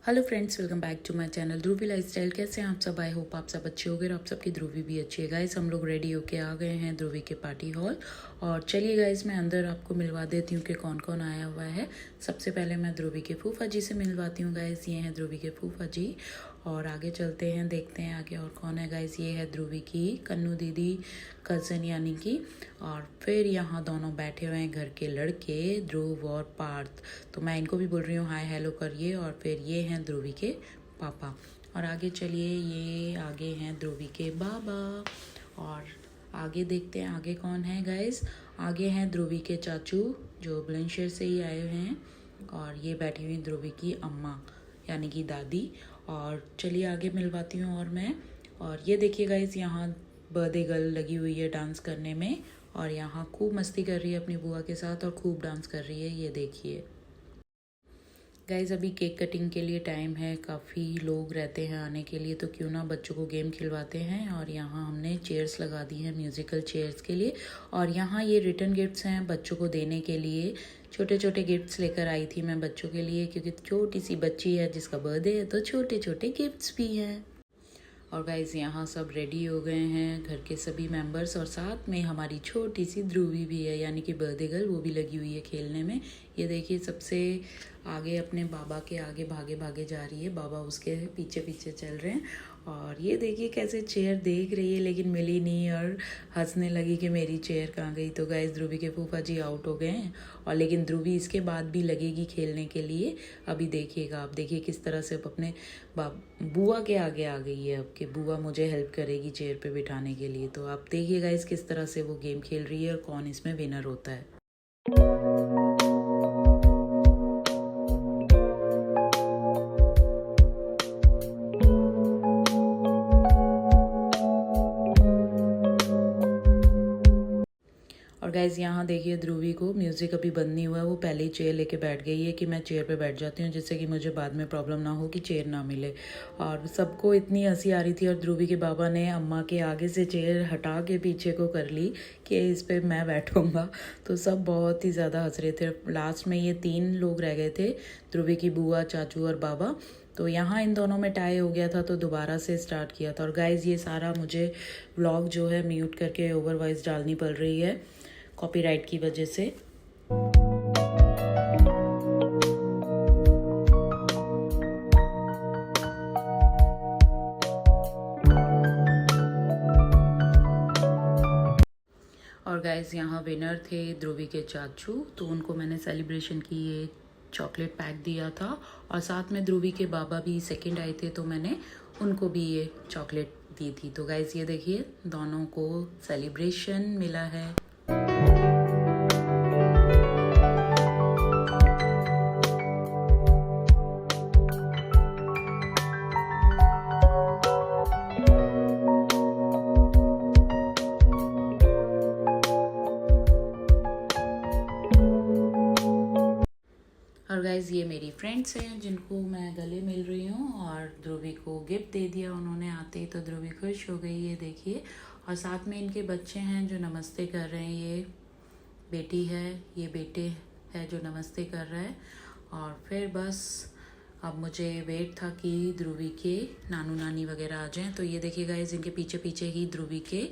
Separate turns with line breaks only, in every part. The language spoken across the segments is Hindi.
Hello friends, welcome back to my channel Dhruvi lifestyle. कैसे हैं आप सब? आई होप आप सब अच्छे हो गए और आप सबकी ध्रुवी भी अच्छी है। गाइस हम लोग रेडी होके आ गए हैं ध्रुवी के पार्टी हॉल। और चलिए गाइस, मैं अंदर आपको मिलवा देती हूँ कि कौन कौन आया हुआ है। सबसे पहले मैं ध्रुवी के फूफा जी से मिलवाती हूँ। गाइस ये हैं ध्रुवी के फूफा जी। और आगे चलते हैं, देखते हैं आगे और कौन है। गाइस ये है ध्रुवी की कन्नू दीदी, कज़न यानी कि। और फिर यहाँ दोनों बैठे हुए हैं घर के लड़के, ध्रुव और पार्थ। तो मैं इनको भी बोल रही हूँ हाय हेलो करिए। और फिर ये हैं ध्रुवी के पापा। और आगे चलिए, ये आगे हैं ध्रुवी के बाबा। और आगे देखते हैं आगे कौन है। गाइस आगे हैं ध्रुवी के चाचू जो बुलंदशहर से ही आए हुए हैं। और ये बैठी हुई ध्रुवी की अम्मा यानी कि दादी। और चलिए आगे मिलवाती हूँ और मैं। और ये देखिए गाइस, यहाँ बर्थडे गर्ल लगी हुई है डांस करने में। और यहाँ खूब मस्ती कर रही है अपनी बुआ के साथ और खूब डांस कर रही है, ये देखिए। गाइज अभी केक कटिंग के लिए टाइम है, काफ़ी लोग रहते हैं आने के लिए, तो क्यों ना बच्चों को गेम खिलवाते हैं। और यहाँ हमने चेयर्स लगा दी हैं म्यूज़िकल चेयर्स के लिए। और यहाँ ये रिटर्न गिफ्ट्स हैं बच्चों को देने के लिए। छोटे छोटे गिफ्ट्स लेकर आई थी मैं बच्चों के लिए, क्योंकि छोटी सी बच्ची है जिसका बर्थडे है, तो छोटे छोटे गिफ्ट्स भी हैं। और गाइज़ यहाँ सब रेडी हो गए हैं घर के सभी मेंबर्स। और साथ में हमारी छोटी सी ध्रुवी भी है यानी कि बर्थडे गर्ल, वो भी लगी हुई है खेलने में। ये देखिए सबसे आगे अपने बाबा के आगे भागे भागे जा रही है, बाबा उसके पीछे पीछे चल रहे हैं। और ये देखिए कैसे चेयर देख रही है लेकिन मिली नहीं, और हंसने लगी कि मेरी चेयर कहाँ गई। तो गाइस ध्रुवी के फूफा जी आउट हो गए हैं। और लेकिन ध्रुवी इसके बाद भी लगेगी खेलने के लिए। अभी देखिएगा आप, देखिए किस तरह से अब अपने बुआ के आगे आ गई है अब कि बुआ मुझे हेल्प करेगी चेयर पे बिठाने के लिए। तो आप देखिए गाइस किस तरह से वो गेम खेल रही है और कौन इसमें विनर होता है। और गाइज़ यहाँ देखिए ध्रुवी को म्यूज़िक अभी बंद नहीं हुआ है, वो पहले ही चेयर लेके बैठ गई है कि मैं चेयर पे बैठ जाती हूँ जिससे कि मुझे बाद में प्रॉब्लम ना हो कि चेयर ना मिले। और सबको इतनी हंसी आ रही थी। और ध्रुवी के बाबा ने अम्मा के आगे से चेयर हटा के पीछे को कर ली कि इस पर मैं बैठूँगा। तो सब बहुत ही ज़्यादा हंस रहे थे। लास्ट में ये 3 लोग रह गए थे, ध्रुवी की बुआ, चाचू और बाबा। तो यहाँ इन दोनों में टाई हो गया था, तो दोबारा से स्टार्ट किया था। और गाइज़ ये सारा मुझे व्लॉग जो है म्यूट करके ओवर वॉइस डालनी पड़ रही है कॉपीराइट की वजह से। और गाइस यहाँ विनर थे ध्रुवी के चाचू, तो उनको मैंने सेलिब्रेशन की ये चॉकलेट पैक दिया था। और साथ में ध्रुवी के बाबा भी सेकंड आए थे, तो मैंने उनको भी ये चॉकलेट दी थी। तो गाइस ये देखिए दोनों को सेलिब्रेशन मिला है। और गाइज़ ये मेरी फ्रेंड्स हैं जिनको मैं गले मिल रही हूँ। और ध्रुवी को गिफ्ट दे दिया उन्होंने आते ही, तो ध्रुवी खुश हो गई, ये देखिए। और साथ में इनके बच्चे हैं जो नमस्ते कर रहे हैं। ये बेटी है, ये बेटे है जो नमस्ते कर रहा है। और फिर बस अब मुझे वेट था कि ध्रुवी के नानू नानी वगैरह आ जाएं। तो ये देखिए गाइज़ इनके पीछे पीछे ही ध्रुवी के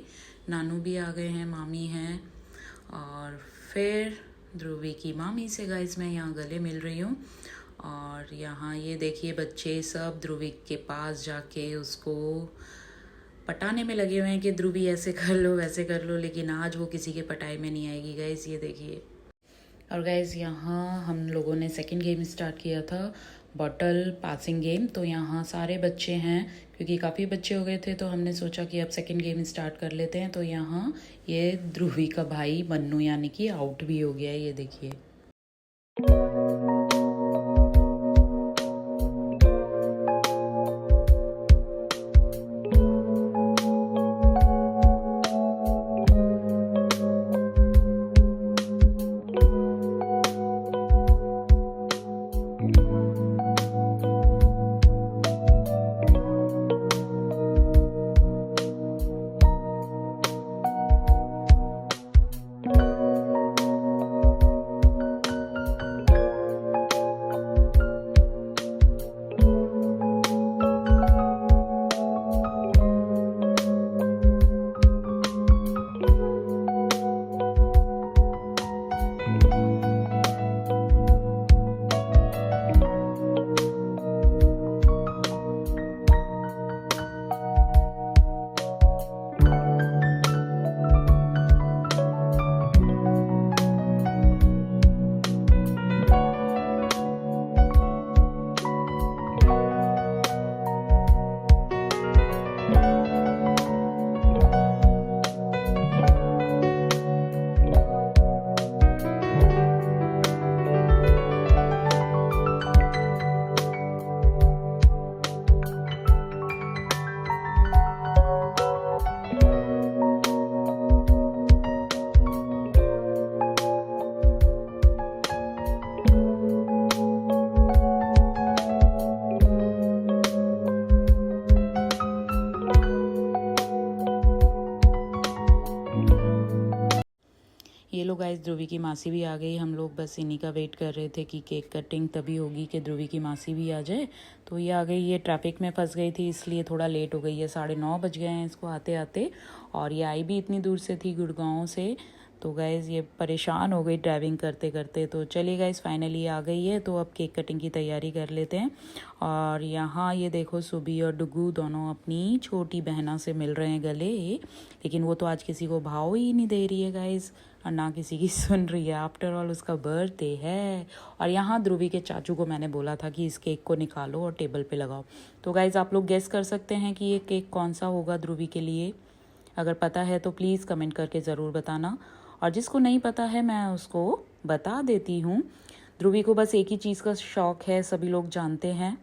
नानू भी आ गए हैं, मामी हैं। और फिर ध्रुवी की मामी से गाइस मैं यहाँ गले मिल रही हूँ। और यहाँ ये देखिए बच्चे सब ध्रुवी के पास जाके उसको पटाने में लगे हुए हैं कि ध्रुवी ऐसे कर लो वैसे कर लो, लेकिन आज वो किसी के पटाई में नहीं आएगी गाइस, ये देखिए। और गाइस यहाँ हम लोगों ने सेकंड गेम स्टार्ट किया था, बॉटल पासिंग गेम। तो यहाँ सारे बच्चे हैं, क्योंकि काफ़ी बच्चे हो गए थे, तो हमने सोचा कि अब सेकंड गेम स्टार्ट कर लेते हैं। तो यहाँ ये ध्रुवी का भाई मन्नू यानी कि आउट भी हो गया है, ये देखिए। गाइस ध्रुवी की मासी भी आ गई। हम लोग बस इन्हीं का वेट कर रहे थे कि केक कटिंग तभी होगी कि ध्रुवी की मासी भी आ जाए। तो ये आ गई। ये ट्रैफिक में फंस गई थी इसलिए थोड़ा लेट हो गई है। 9:30 बज गए हैं इसको आते आते। और ये आई भी इतनी दूर से थी, गुड़गांव से। तो गाइज़ ये परेशान हो गई ड्राइविंग करते करते। तो चलिए गाइज़ फाइनली आ गई है, तो अब केक कटिंग की तैयारी कर लेते हैं। और यहाँ ये देखो सुबी और डुगू दोनों अपनी छोटी बहना से मिल रहे हैं गले। लेकिन वो तो आज किसी को भाव ही नहीं दे रही है गाइज़, और ना किसी की सुन रही है। आफ्टर ऑल उसका बर्थडे है। और यहाँ ध्रुवी के चाचू को मैंने बोला था कि इस केक को निकालो और टेबल पे लगाओ। तो गाइज़ आप लोग गेस कर सकते हैं कि ये केक कौन सा होगा ध्रुवी के लिए। अगर पता है तो प्लीज़ कमेंट करके ज़रूर बताना, और जिसको नहीं पता है मैं उसको बता देती हूँ। ध्रुवी को बस एक ही चीज़ का शौक़ है, सभी लोग जानते हैं।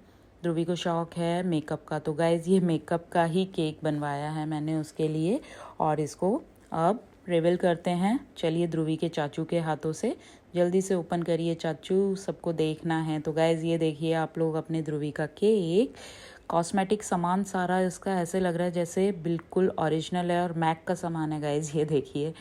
ध्रुवी को शौक़ है मेकअप का। तो गाइज़ ये मेकअप का ही केक बनवाया है मैंने उसके लिए, और इसको अब रिवील करते हैं। चलिए ध्रुवी के चाचू के हाथों से जल्दी से ओपन करिए चाचू, सबको देखना है। तो गाइज़ ये देखिए आप लोग अपने ध्रुवी का केक। कॉस्मेटिक सामान सारा इसका ऐसे लग रहा है जैसे बिल्कुल ओरिजिनल है और मैक का सामान है गाइज़, ये देखिए।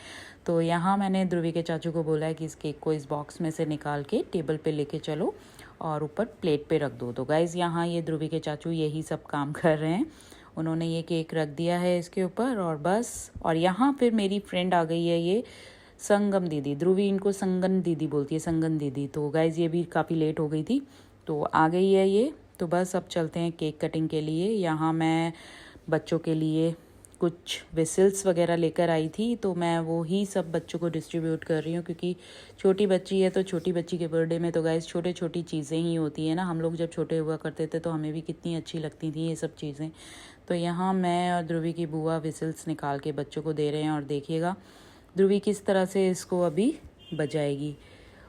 तो यहाँ मैंने ध्रुवी के चाचू को बोला है कि इस केक को इस बॉक्स में से निकाल के टेबल पे लेके चलो और ऊपर प्लेट पे रख दो। तो गाइज़ यहाँ ये ध्रुवी के चाचू यही सब काम कर रहे हैं। उन्होंने ये केक रख दिया है इसके ऊपर, और बस। और यहाँ फिर मेरी फ्रेंड आ गई है, ये संगम दीदी। ध्रुवी इनको संगन दीदी बोलती है, संगन दीदी। तो गाइज़ ये भी काफ़ी लेट हो गई थी, तो आ गई है ये। तो बस अब चलते हैं केक कटिंग के लिए। यहाँ मैं बच्चों के लिए कुछ विसल्स वगैरह लेकर आई थी, तो मैं वो ही सब बच्चों को डिस्ट्रीब्यूट कर रही हूँ, क्योंकि छोटी बच्ची है। तो छोटी बच्ची के बर्थडे में तो गाइस छोटे छोटी चीज़ें ही होती है ना। हम लोग जब छोटे हुआ करते थे तो हमें भी कितनी अच्छी लगती थी ये सब चीज़ें। तो यहाँ मैं और ध्रुवी की बुआ विसल्स निकाल के बच्चों को दे रहे हैं, और देखिएगा ध्रुवी किस तरह से इसको अभी बजाएगी।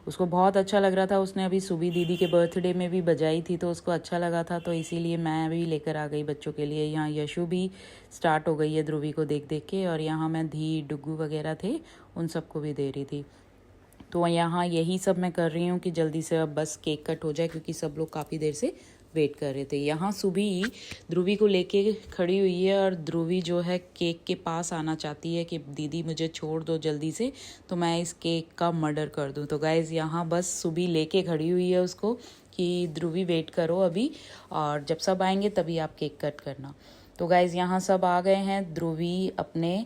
उसको बहुत अच्छा लग रहा था, उसने अभी सुबी दीदी के बर्थडे में भी बजाई थी, तो उसको अच्छा लगा था। तो इसीलिए मैं भी लेकर आ गई बच्चों के लिए। यहाँ यशु भी स्टार्ट हो गई है ध्रुवी को देख देख के, और यहाँ मैं धी डुगू वगैरह थे उन सबको भी दे रही थी। तो यहाँ यही सब मैं कर रही हूँ कि जल्दी से अब बस केक कट हो जाए, क्योंकि सब लोग काफ़ी देर से वेट कर रहे थे। यहाँ सुबी ध्रुवी को लेके खड़ी हुई है, और ध्रुवी जो है केक के पास आना चाहती है कि दीदी मुझे छोड़ दो जल्दी से, तो मैं इस केक का मर्डर कर दूँ। तो गाइज़ यहाँ बस सुबी लेके खड़ी हुई है उसको कि ध्रुवी वेट करो अभी, और जब सब आएंगे तभी आप केक कट करना। तो गाइज़ यहाँ सब आ गए हैं। ध्रुवी अपने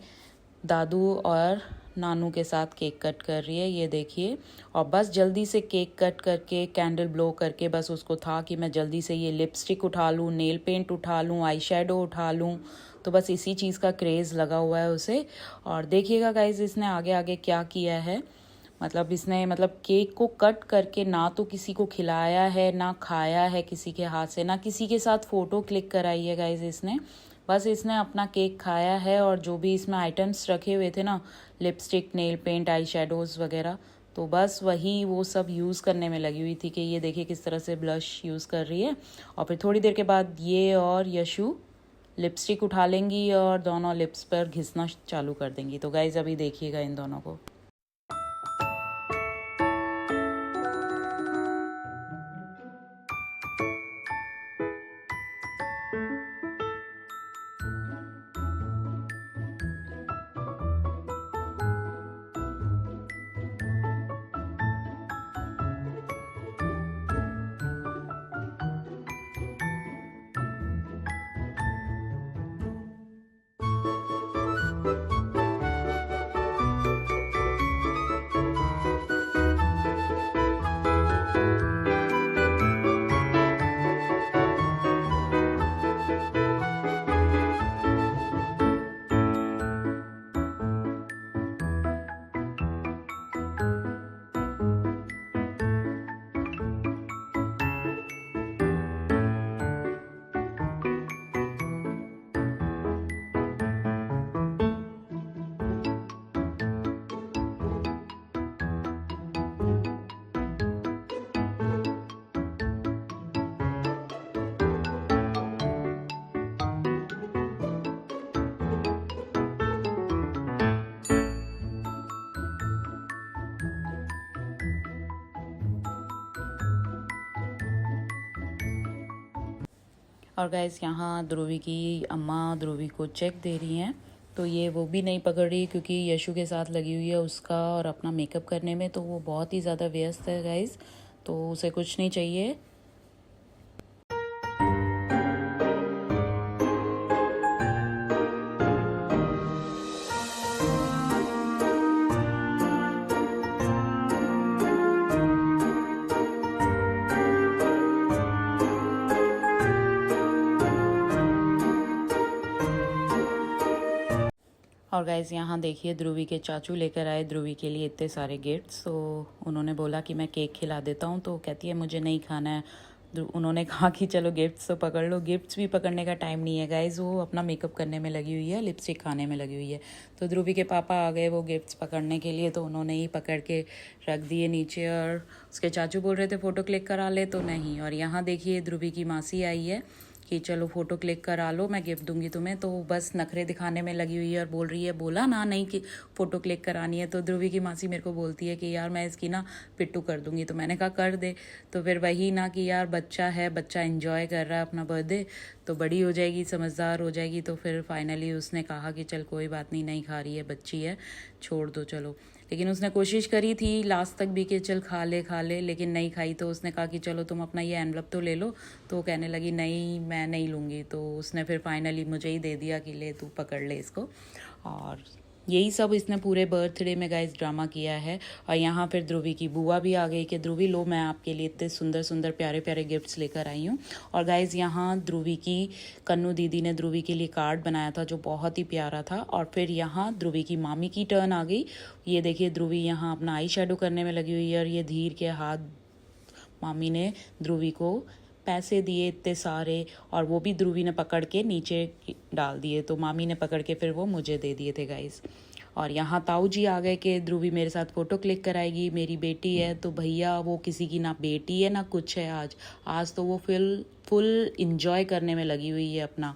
दादू और नानू के साथ केक कट कर रही है, ये देखिए। और बस जल्दी से केक कट करके कैंडल ब्लो करके बस उसको था कि मैं जल्दी से ये लिपस्टिक उठा लूँ, नेल पेंट उठा लूँ, आई शेडो उठा लूँ। तो बस इसी चीज़ का क्रेज़ लगा हुआ है उसे। और देखिएगा गाइज इसने आगे आगे क्या किया है। इसने केक को कट करके ना तो किसी को खिलाया है, ना खाया है किसी के हाथ से, ना किसी के साथ फ़ोटो क्लिक कराई है गाइज इसने। बस इसने अपना केक खाया है, और जो भी इसमें आइटम्स रखे हुए थे ना, lipstick, nail paint, eye shadows वगैरह, तो बस वही वो सब यूज़ करने में लगी हुई थी कि ये देखिए किस तरह से ब्लश यूज़ कर रही है। और फिर थोड़ी देर के बाद ये और यशु लिपस्टिक उठा लेंगी और दोनों लिप्स पर घिसना चालू कर देंगी। तो गाइज अभी देखिएगा इन दोनों को। और गाइस यहाँ ध्रुवी की अम्मा ध्रुवी को चेक दे रही हैं तो ये वो भी नहीं पकड़ रही क्योंकि यशु के साथ लगी हुई है उसका और अपना मेकअप करने में, तो वो बहुत ही ज़्यादा व्यस्त है गाइज़, तो उसे कुछ नहीं चाहिए। और गाइज़ यहाँ देखिए ध्रुवी के चाचू लेकर आए ध्रुवी के लिए इतने सारे गिफ्ट्स। तो उन्होंने बोला कि मैं केक खिला देता हूँ, तो कहती है मुझे नहीं खाना है। उन्होंने कहा कि चलो गिफ्ट्स तो पकड़ लो। गिफ्ट्स भी पकड़ने का टाइम नहीं है गाइज़, वो अपना मेकअप करने में लगी हुई है, लिपस्टिक खाने में लगी हुई है। तो ध्रुवी के पापा आ गए वो गिफ्ट्स पकड़ने के लिए, तो उन्होंने ही पकड़ के रख दिए नीचे। और उसके चाचू बोल रहे थे फ़ोटो क्लिक करा ले, तो नहीं। और यहाँ देखिए ध्रुवी की मासी आई है कि चलो फ़ोटो क्लिक करा लो, मैं गिफ्ट दूंगी तुम्हें। तो बस नखरे दिखाने में लगी हुई है और बोल रही है बोला ना नहीं कि फ़ोटो क्लिक करानी है। तो ध्रुवी की मासी मेरे को बोलती है कि यार मैं इसकी ना पिट्टू कर दूंगी। तो मैंने कहा कर दे। तो फिर वही ना कि यार बच्चा है, बच्चा एंजॉय कर रहा है अपना बर्थडे, तो बड़ी हो जाएगी, समझदार हो जाएगी। तो फिर फाइनली उसने कहा कि चल कोई बात नहीं, नहीं खा रही है, बच्ची है, छोड़ दो चलो। लेकिन उसने कोशिश करी थी लास्ट तक भी कि चल खा ले, लेकिन नहीं खाई। तो उसने कहा कि चलो तुम अपना ये एनवलप तो ले लो। तो कहने लगी नहीं मैं नहीं लूँगी। तो उसने फिर फाइनली मुझे ही दे दिया कि ले तू पकड़ ले इसको। और यही सब इसने पूरे बर्थडे में गाइस ड्रामा किया है। और यहाँ फिर ध्रुवी की बुआ भी आ गई कि ध्रुवी लो मैं आपके लिए इतने सुंदर सुंदर प्यारे प्यारे गिफ्ट्स लेकर आई हूँ। और गाइस यहाँ ध्रुवी की कन्नू दीदी ने ध्रुवी के लिए कार्ड बनाया था जो बहुत ही प्यारा था। और फिर यहाँ ध्रुवी की मामी की टर्न आ गई। ये देखिए ध्रुवी यहाँ अपना आई शेडो करने में लगी हुई है और ये धीर के हाथ मामी ने ध्रुवी को पैसे दिए इतने सारे, और वो भी ध्रुवी ने पकड़ के नीचे डाल दिए। तो मामी ने पकड़ के फिर वो मुझे दे दिए थे गाइस। और यहाँ ताऊ जी आ गए कि ध्रुवी मेरे साथ फ़ोटो क्लिक कराएगी, मेरी बेटी है। तो भैया वो किसी की ना बेटी है ना कुछ है। आज तो वो फुल इंजॉय करने में लगी हुई है अपना,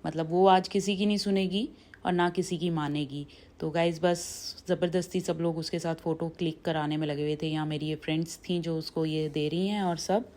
मतलब वो आज किसी की नहीं सुनेगी और ना किसी की मानेगी। तो गाइज़ बस ज़बरदस्ती सब लोग उसके साथ फ़ोटो क्लिक कराने में लगे हुए थे। यहाँ मेरी ये फ्रेंड्स थी जो उसको ये दे रही हैं और सब।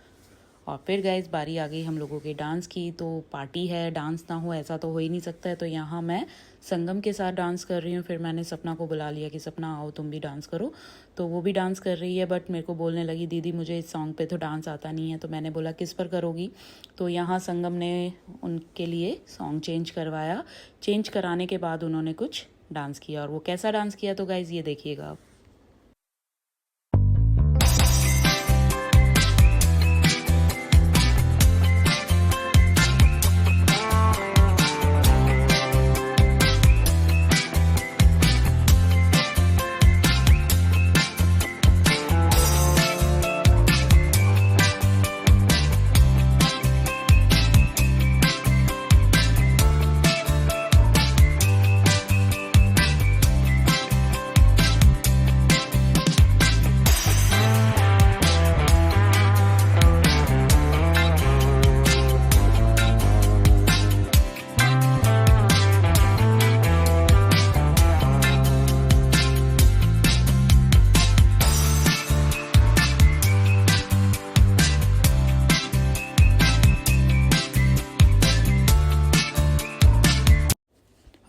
और फिर गाइस बारी आ गई हम लोगों के डांस की। तो पार्टी है, डांस ना हो ऐसा तो हो ही नहीं सकता है। तो यहाँ मैं संगम के साथ डांस कर रही हूँ। फिर मैंने सपना को बुला लिया कि सपना आओ तुम भी डांस करो। तो वो भी डांस कर रही है, बट मेरे को बोलने लगी दीदी मुझे इस सॉन्ग पे तो डांस आता नहीं है। तो मैंने बोला किस पर करोगी। तो यहाँ संगम ने उनके लिए सॉन्ग चेंज करवाया। चेंज कराने के बाद उन्होंने कुछ डांस किया, और वो कैसा डांस किया तो गाइज़ ये देखिएगा आप।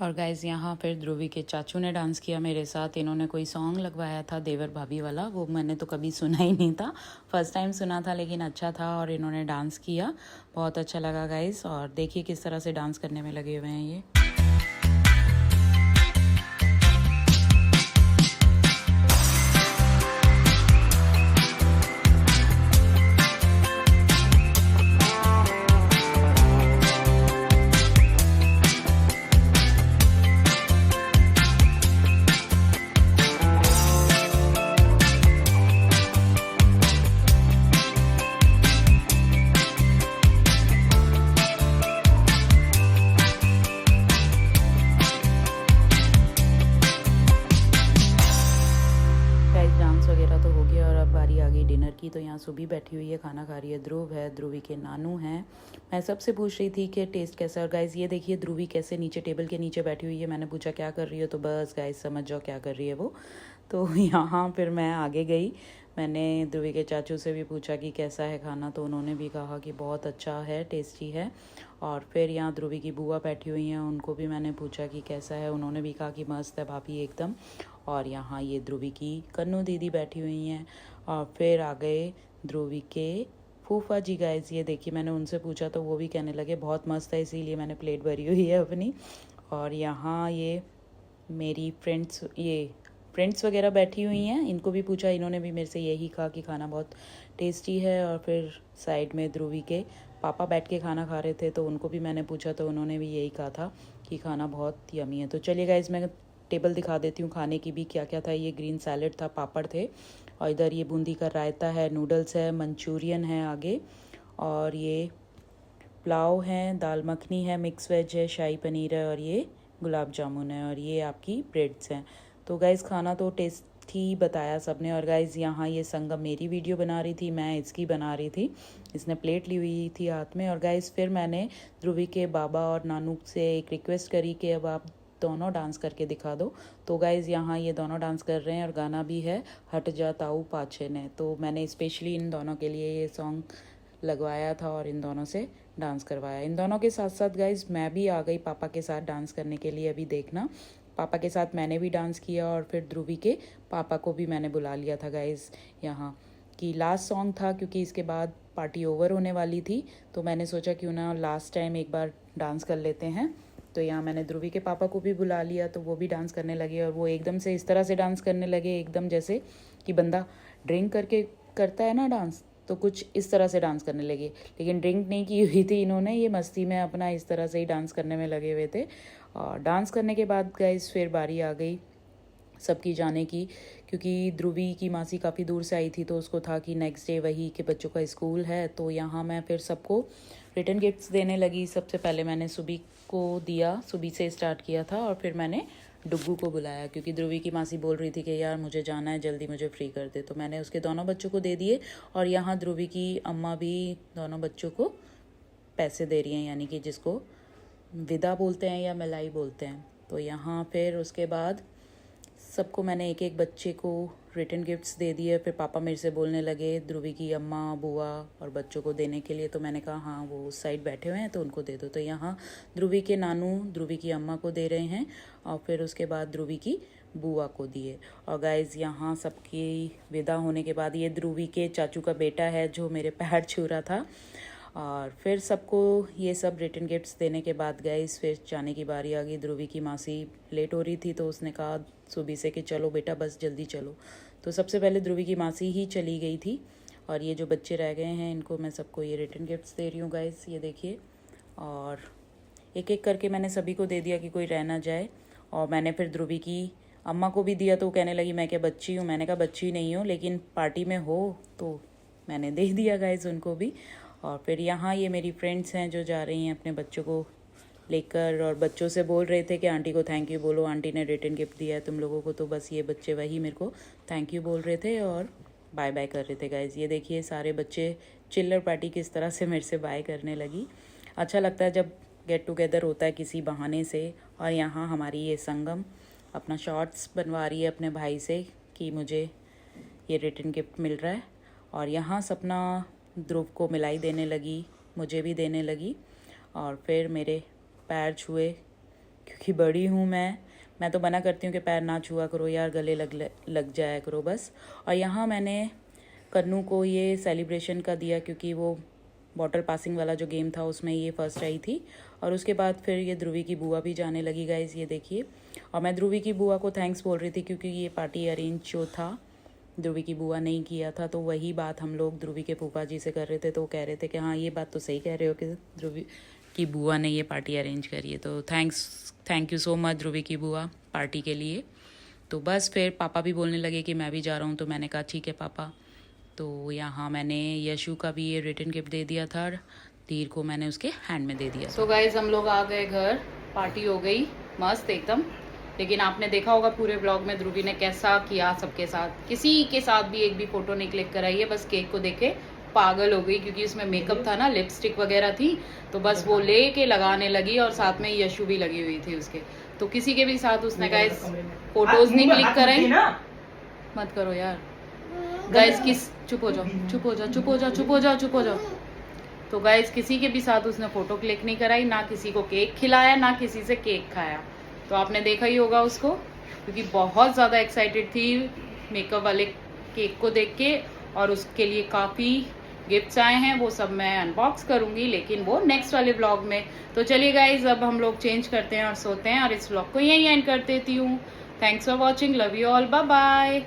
और गाइज़ यहाँ फिर ध्रुवी के चाचू ने डांस किया मेरे साथ। इन्होंने कोई सॉन्ग लगवाया था देवर भाभी वाला, वो मैंने तो कभी सुना ही नहीं था, फर्स्ट टाइम सुना था, लेकिन अच्छा था। और इन्होंने डांस किया, बहुत अच्छा लगा गाइज़। और देखिए किस तरह से डांस करने में लगे हुए हैं ये। वगैरह तो हो गया और अब बारी आ गई डिनर की। तो यहाँ सुबह बैठी हुई है, खाना खा रही है। ध्रुव है, ध्रुवी के नानू हैं। मैं सबसे पूछ रही थी कि टेस्ट कैसा है। और गाइज़ ये देखिए ध्रुवी कैसे नीचे टेबल के नीचे बैठी हुई है। मैंने पूछा क्या कर रही हो, तो बस गाइज़ समझ जाओ क्या कर रही है वो। तो यहाँ फिर मैं आगे गई, मैंने ध्रुवी के चाचू से भी पूछा कि कैसा है खाना, तो उन्होंने भी कहा कि बहुत अच्छा है, टेस्टी है। और फिर यहाँ ध्रुवी की बुआ बैठी हुई हैं, उनको भी मैंने पूछा कि कैसा है, उन्होंने भी कहा कि मस्त है भाभी एकदम। और यहाँ ये ध्रुवी की कन्नू दीदी बैठी हुई हैं। और फिर आ गए ध्रुवी के फूफा जी गाइस, ये देखिए मैंने उनसे पूछा तो वो भी कहने लगे बहुत मस्त है, इसीलिए मैंने प्लेट भरी हुई है अपनी। और यहाँ ये मेरी फ्रेंड्स वगैरह बैठी हुई हैं, इनको भी पूछा, इन्होंने भी मेरे से यही कहा कि खाना बहुत टेस्टी है। और फिर साइड में ध्रुवी के पापा बैठ के खाना खा रहे थे, तो उनको भी मैंने पूछा तो उन्होंने भी यही कहा था कि खाना बहुत यमी है। तो चलिए गाइस, मैं टेबल दिखा देती हूँ खाने की भी क्या क्या था। ये ग्रीन सैलेड था, पापड़ थे, और इधर ये बूंदी का रायता है, नूडल्स है, मंचूरियन है आगे, और ये पुलाव है, दाल मखनी है, मिक्स वेज है, शाही पनीर है, और ये गुलाब जामुन है, और ये आपकी ब्रेड्स हैं। तो गाइज़ खाना तो टेस्टी बताया सबने। और गाइज़ यहाँ ये संगम मेरी वीडियो बना रही थी, मैं इसकी बना रही थी, इसने प्लेट ली हुई थी हाथ में। और गाइज़ फिर मैंने ध्रुवी के बाबा और नानू से एक रिक्वेस्ट करी कि अब आप दोनों डांस करके दिखा दो। तो गाइज़ यहाँ ये दोनों डांस कर रहे हैं, और गाना भी है हट जा ताऊ पाछे ने। तो मैंने स्पेशली इन दोनों के लिए ये सॉन्ग लगवाया था और इन दोनों से डांस करवाया। इन दोनों के साथ साथ गाइज़ मैं भी आ गई पापा के साथ डांस करने के लिए। अभी देखना, पापा के साथ मैंने भी डांस किया, और फिर ध्रुवी के पापा को भी मैंने बुला लिया था गाइज़ यहाँ, कि लास्ट सॉन्ग था, क्योंकि इसके बाद पार्टी ओवर होने वाली थी। तो मैंने सोचा क्यों ना लास्ट टाइम एक बार डांस कर लेते हैं। तो यहाँ मैंने ध्रुवी के पापा को भी बुला लिया, तो वो भी डांस करने लगे। और वो एकदम से इस तरह से डांस करने लगे, एकदम जैसे कि बंदा ड्रिंक करके करता है ना डांस, तो कुछ इस तरह से डांस करने लगे। लेकिन ड्रिंक नहीं की हुई थी इन्होंने, ये मस्ती में अपना इस तरह से ही डांस करने में लगे हुए थे। और डांस करने के बाद गाइस फिर बारी आ गई सबकी जाने की, क्योंकि ध्रुवी की मासी काफ़ी दूर से आई थी, तो उसको था कि नेक्स्ट डे वही के बच्चों का स्कूल है। तो यहाँ मैं फिर सबको रिटर्न गिफ्ट्स देने लगी। सबसे पहले मैंने सुबी को दिया, सुबी से स्टार्ट किया था, और फिर मैंने डुग्गू को बुलाया, क्योंकि ध्रुवी की मासी बोल रही थी कि यार मुझे जाना है, जल्दी मुझे फ्री कर दे। तो मैंने उसके दोनों बच्चों को दे दिए। और यहाँ ध्रुवी की अम्मा भी दोनों बच्चों को पैसे दे रही हैं, यानी कि जिसको विदा बोलते हैं या मलाई बोलते हैं। तो यहाँ फिर उसके बाद सबको मैंने एक एक बच्चे को रिटर्न गिफ्ट्स दे दिए। फिर पापा मेरे से बोलने लगे ध्रुवी की अम्मा, बुआ और बच्चों को देने के लिए। तो मैंने कहा हाँ वो उस साइड बैठे हुए हैं तो उनको दे दो। तो यहाँ ध्रुवी के नानू ध्रुवी की अम्मा को दे रहे हैं, और फिर उसके बाद ध्रुवी की बुआ को दिए। और गाइज़ यहाँ सबकी विदा होने के बाद ये ध्रुवी के चाचू का बेटा है जो मेरे पैर छू रहा था। और फिर सबको ये सब रिटर्न गिफ्ट्स देने के बाद गाइस फिर जाने की बारी आ गई। ध्रुवी की मासी लेट हो रही थी, तो उसने कहा सुबह से कि चलो बेटा बस जल्दी चलो। तो सबसे पहले ध्रुवी की मासी ही चली गई थी, और ये जो बच्चे रह गए हैं इनको मैं सबको ये रिटर्न गिफ्ट्स दे रही हूँ गाइस, ये देखिए। और एक एक करके मैंने सभी को दे दिया कि कोई रह ना जाए। और मैंने फिर ध्रुवी की अम्मा को भी दिया, तो वो कहने लगी मैं क्या बच्ची हूँ। मैंने कहा बच्ची नहीं हो, लेकिन पार्टी में हो, तो मैंने दे दिया गाइस उनको भी। और फिर यहाँ ये मेरी फ्रेंड्स हैं जो जा रही हैं अपने बच्चों को लेकर, और बच्चों से बोल रहे थे कि आंटी को थैंक यू बोलो, आंटी ने रिटर्न गिफ्ट दिया है तुम लोगों को। तो बस ये बच्चे वही मेरे को थैंक यू बोल रहे थे और बाय बाय कर रहे थे गाइज। ये देखिए सारे बच्चे चिल्लर पार्टी किस तरह से मेरे से बाय करने लगी। अच्छा लगता है जब गेट टुगेदर होता है किसी बहाने से। और यहाँ हमारी ये संगम अपना शॉर्ट्स बनवा रही है अपने भाई से कि मुझे ये रिटर्न गिफ्ट मिल रहा है। और यहाँ सपना ध्रुव को मिलाई देने लगी, मुझे भी देने लगी, और फिर मेरे पैर छुए, क्योंकि बड़ी हूँ मैं तो मना करती हूँ कि पैर ना छुआ करो यार, गले लग जाया करो बस। और यहाँ मैंने कन्नू को ये सेलिब्रेशन का दिया, क्योंकि वो बॉटल पासिंग वाला जो गेम था उसमें ये फर्स्ट आई थी। और उसके बाद फिर ये ध्रुवी की बुआ भी जाने लगी गाइज, ये देखिए। और मैं ध्रुवी की बुआ को थैंक्स बोल रही थी, क्योंकि ये पार्टी अरेंज जो था ध्रुवी की बुआ नहीं किया था। तो वही बात हम लोग ध्रुवी के फूफा जी से कर रहे थे, तो वो कह रहे थे कि हाँ ये बात तो सही कह रहे हो कि ध्रुवी की बुआ ने ये पार्टी अरेंज करी है। तो थैंक यू सो मच ध्रुवी की बुआ पार्टी के लिए। तो बस फिर पापा भी बोलने लगे कि मैं भी जा रहा हूँ, तो मैंने कहा ठीक है पापा। तो यहाँ मैंने यशु का भी ये रिटर्न गिफ्ट दे दिया था, धीर को मैंने उसके हैंड में दे दिया। सो गाइज हम लोग आ गए घर, पार्टी हो गई मस्त एकदम। लेकिन आपने देखा होगा पूरे ब्लॉग में ध्रुवी ने कैसा किया सबके साथ, किसी के साथ भी एक भी फोटो नहीं क्लिक कराई है, बस केक को देख के पागल हो गई, क्योंकि उसमें मेकअप था ना, लिपस्टिक वगैरह थी, तो बस वो ले के लगाने लगी। और साथ में यशु भी लगी हुई थी उसके, तो किसी के भी साथ उसने गाइस फोटोज नहीं क्लिक कराई। मत करो यार, गाइस किस चुप हो जाओ चुप हो जाओ चुप हो जाओ चुप हो जाओ चुप हो जाओ। तो गाइस किसी के भी साथ उसने फ़ोटो क्लिक नहीं कराई, ना किसी को केक खिलाया, ना किसी से केक खाया। तो आपने देखा ही होगा उसको, क्योंकि बहुत ज़्यादा एक्साइटेड थी मेकअप वाले केक को देख के, और उसके लिए काफ़ी गिफ्ट्स आए हैं, वो सब मैं अनबॉक्स करूँगी, लेकिन वो नेक्स्ट वाले व्लॉग में। तो चलिए गाइज अब हम लोग चेंज करते हैं और सोते हैं, और इस व्लॉग को यहीं एंड कर देती हूँ। Thanks for watching, love you all, bye bye.